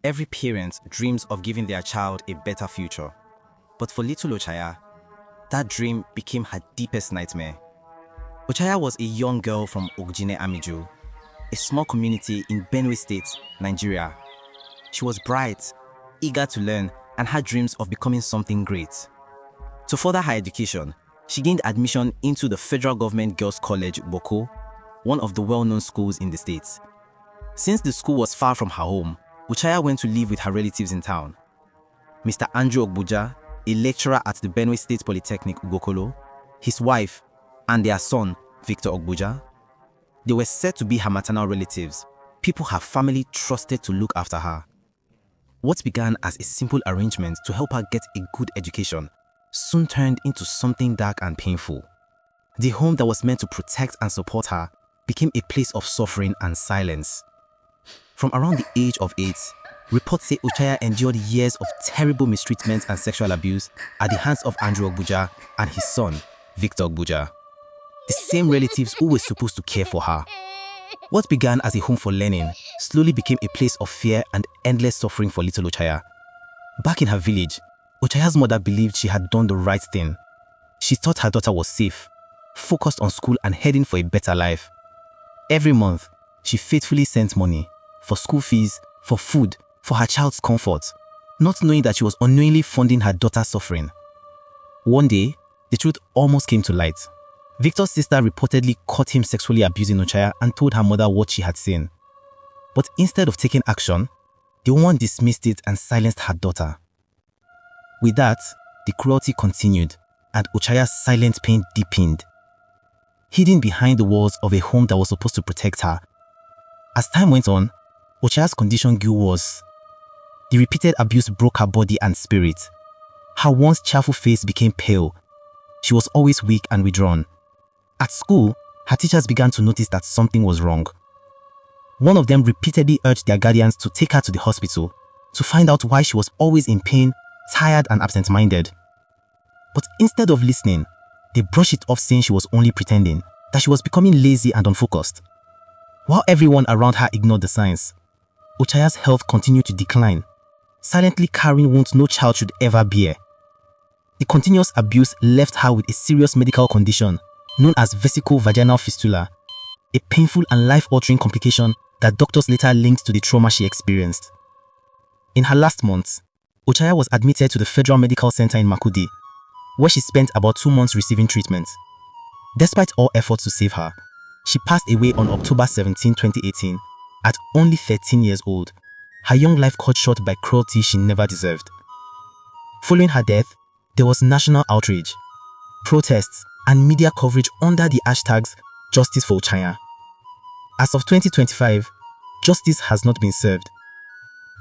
Every parent dreams of giving their child a better future. But for little Ochanya, that dream became her deepest nightmare. Ochanya was a young girl from Ochanya Ogbanje, a small community in Benue State, Nigeria. She was bright, eager to learn, and had dreams of becoming something great. To further her education, she gained admission into the Federal Government Girls' College, Boko, one of the well-known schools in the state. Since the school was far from her home, Ochanya went to live with her relatives in town. Mr. Andrew Ogbanje, a lecturer at the Benue State Polytechnic, Ugokolo, his wife, and their son, Victor Ogbanje. They were said to be her maternal relatives, people her family trusted to look after her. What began as a simple arrangement to help her get a good education soon turned into something dark and painful. The home that was meant to protect and support her became a place of suffering and silence. From around the age of 8, reports say Ochanya endured years of terrible mistreatment and sexual abuse at the hands of Andrew Ogbanje and his son, Victor Ogbanje, the same relatives who were supposed to care for her. What began as a home for learning slowly became a place of fear and endless suffering for little Ochanya. Back in her village, Ochanya's mother believed she had done the right thing. She thought her daughter was safe, focused on school and heading for a better life. Every month, she faithfully sent money for school fees, for food, for her child's comfort, not knowing that she was unknowingly funding her daughter's suffering. One day, the truth almost came to light. Victor's sister reportedly caught him sexually abusing Ochanya and told her mother what she had seen. But instead of taking action, the woman dismissed it and silenced her daughter. With that, the cruelty continued and Ochanya's silent pain deepened. Hidden behind the walls of a home that was supposed to protect her. As time went on, Ochanya's condition grew worse. The repeated abuse broke her body and spirit. Her once cheerful face became pale. She was always weak and withdrawn. At school, her teachers began to notice that something was wrong. One of them repeatedly urged their guardians to take her to the hospital to find out why she was always in pain, tired and absent-minded. But instead of listening, they brushed it off saying she was only pretending, that she was becoming lazy and unfocused. While everyone around her ignored the signs, Ochanya's health continued to decline, silently carrying wounds no child should ever bear. The continuous abuse left her with a serious medical condition known as vesical vaginal fistula, a painful and life-altering complication that doctors later linked to the trauma she experienced. In her last months, Ochanya was admitted to the Federal Medical Center in Makurdi, where she spent about 2 months receiving treatment. Despite all efforts to save her, she passed away on October 17, 2018, at only 13 years old, her young life cut short by cruelty she never deserved. Following her death, there was national outrage, protests, and media coverage under the hashtags Justice for Ochanya. As of 2025, justice has not been served.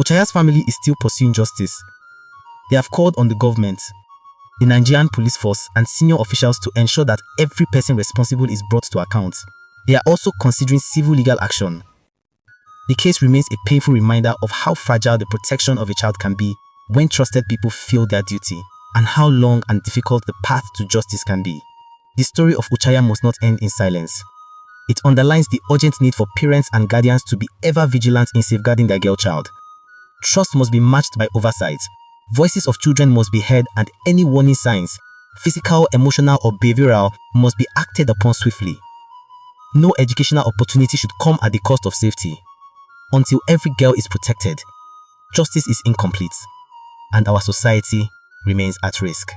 Ochanya's family is still pursuing justice. They have called on the government, the Nigerian police force, and senior officials to ensure that every person responsible is brought to account. They are also considering civil legal action. The case remains a painful reminder of how fragile the protection of a child can be when trusted people fail their duty, and how long and difficult the path to justice can be. The story of Ochanya must not end in silence. It underlines the urgent need for parents and guardians to be ever vigilant in safeguarding their girl child. Trust must be matched by oversight. Voices of children must be heard, and any warning signs, physical, emotional, or behavioral, must be acted upon swiftly. No educational opportunity should come at the cost of safety. Until every girl is protected, justice is incomplete, and our society remains at risk.